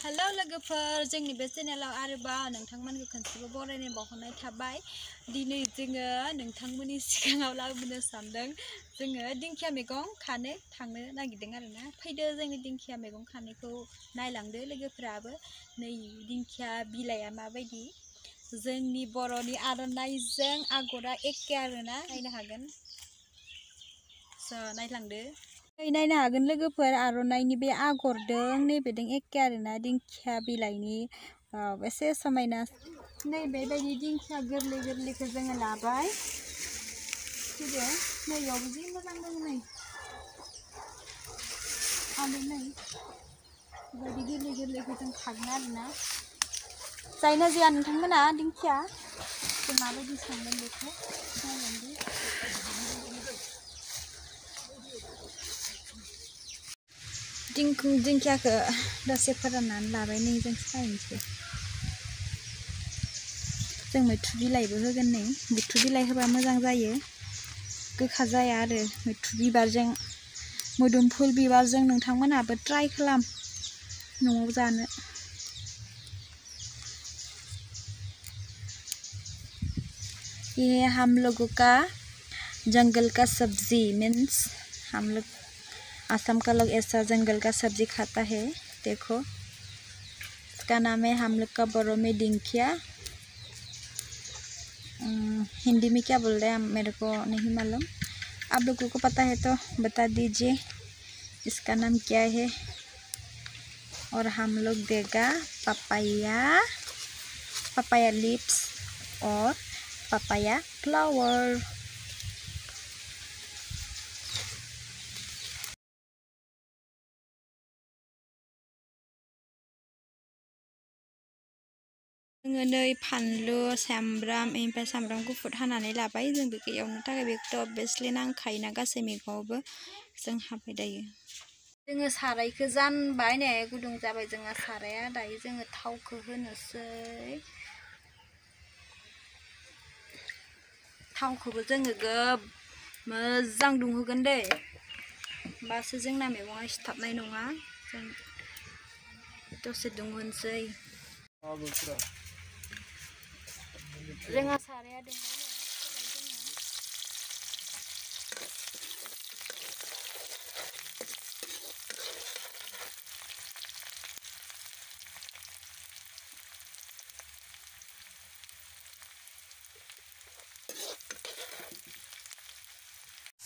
Hello लोगोफोर जोंनि बे चेनेलाव आरोबाव नोंथांमोनखौ खनसेबो बरायनाय बावहरनाय थाबाय। दिनै जोङो नोंथांमोननि सिगाङाव लाबोनो सानदों। जोङो दिंखिया मैगं खानो थांनो नागिरदों आरोना। फैदो जोंनि दिंखिया मैगं खानायखौ नायलांदो लोगोफोराबो। नै दिंखिया बिलाइया माबायदि जोंनि बर'नि आर'नाइजों आगरा एखे आरोना, नायनो हागोन। नायलांदो। नायनो हागोन लोगोफोर, आर'नाइनि बे आगरदों नैबेदों एखे आरोना दिंखिया बिलाइनि एसे समायना। नैबेबायदि दिंखिया गोरलै गोरलैखौ जोङो लाबाय। फैदो, नैयावबो जि मोजां दङ नै आरो नै बेबायदि गोरलै गोरलैखौ जों खागोन आरोना। जायना जाया नोंथांमोना दिंखिया जों माबायदि संगोन बेखौ नायलांदो। दिंखियाखौ दसे फोराननानै लाबाय। नै जों सायनोसै। जों मैथ्रु बिलाइबो होगोन। नै मैथ्रु बिलाइ होबा मोजां जायो, गोखा जाया आरो। मैथ्रु बिबारजों मोदोमफुल बिबारजों नोंथांमोनहाबो ट्राइ खालाम न'आव जानो। ये हम लोगों का जंगल का सब्जी मीन्स हम लोग असम का लोग ऐसा जंगल का सब्जी खाता है। देखो इसका नाम है हम लोग का बड़ों में दिंखिया। हिंदी में क्या बोल रहे हैं मेरे को नहीं मालूम। आप लोगों को पता है तो बता दीजिए इसका नाम क्या है। और हम लोग देगा पपाया लिप्स और पपाया फ्लावर। जोङो नै फानलु सामब्राम ओमफ्राय सामब्राम गुफुर हानानै लाबाय। जों बेखौ एवनो थाखाय बेखौथ' अभियासलि नांखायोना गासै मैगङावबो। जों हाबाय दायो। जोङो सारायखौ जानबाय। नै गुदुं जाबाय जोंहा साराया। दायो जोङो थावखौ होनोसै। थावखौबो जोङो मोजां दुंहोगोन दै, होमबासो जोंना मैगङा सिथाबनाय नङा। जों दसे दुंहोनोसै। जोंहा साराया दुंबाय।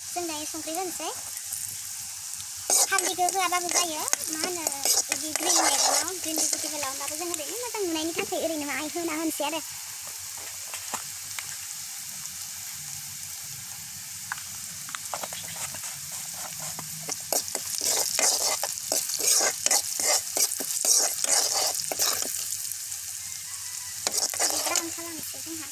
जों दायो संख्रि होनोसै। हालदैखौ होआबाबो जायो, मा होनो बिदि ग्रिन मैगङाव ग्रिन भेजिटेबोलाव। होमबाबो जों ओरैनो मोजां नुनायनि थाखाय ओरैनो होना होनोसै आरो। ब्राउन खालामनोसै जोंहा।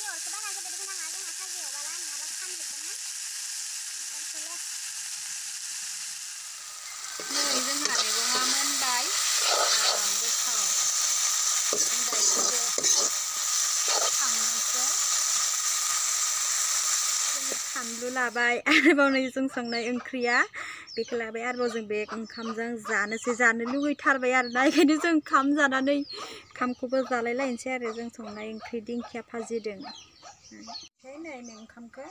अरखौ बारा गेदेर होनाङा, जोंहा खाजि एवबाला नङाबा खामजोबगोन ना। नै जोंहा मैगङा मोनबाय। गोथाव। जों दायो खांनोसै। जोङो फानलु लाबाय। आरोबाव नै जों संनाय ओंख्रिया बेखौ लाबाय। आरोबाव जों बे ओंखामजों जानो लुगैथारबाय आरोना। बेखायनो जों ओंखाम जानानै ओंखामखौबो जालायलायनोसै आरो। जों संनाय ओंख्रि दिंखिया भाजिदों। ओमफ्राय नै ओंखामखौ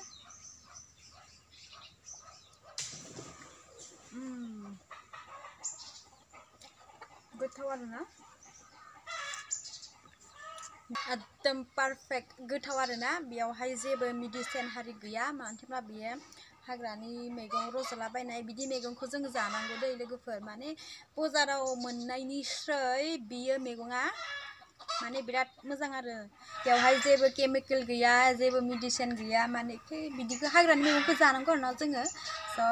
गोथाव आरोना, एकदम पारफेक्ट गोथाव आरोना। बेयावहाय जेबो मेडिसिन हारि गैया। मानो होनबा बेयो हाग्रानि मैगं रज'लाबायनाय। बिदि मैगंखौ जों जानांगौ दै लोगोफोर। माने बाजाराव मोननायनिस्राय बियो मैगङा माने बिराद मोजां आरो बेवहाय जेबो केमिकेल गैया जेबो मेडिसिन गैया माने बिदिखौ हाग्रानि मैगंखौ जानांगौ आरोना जोङो स'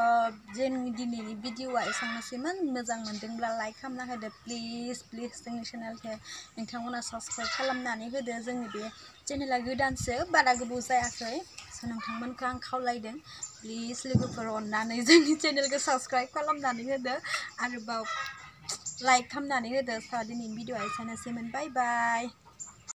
जोंनि दिनैनि भिडिअआ एसेनोसैमोन मोजां मोनदोंब्ला लाइक खालामना होदो प्लिज जोंनि चेनेलखौ नोंथांमोना साबस्क्राइब खालामनानै होदो जोंनि बे चेनेला गोदानसो बारा गोबाव जायाखै स' नोंथांमोनखौ आं खावलायदों प्लिज लोगोफोर अननानै जोंनि चेनेलखौ साबस्क्राइब खालामनानै होदो आरोबाव लाइक खालामनानै होदो स' दिनैनि भिडिअआ एसेनोसैमोन बाय बाय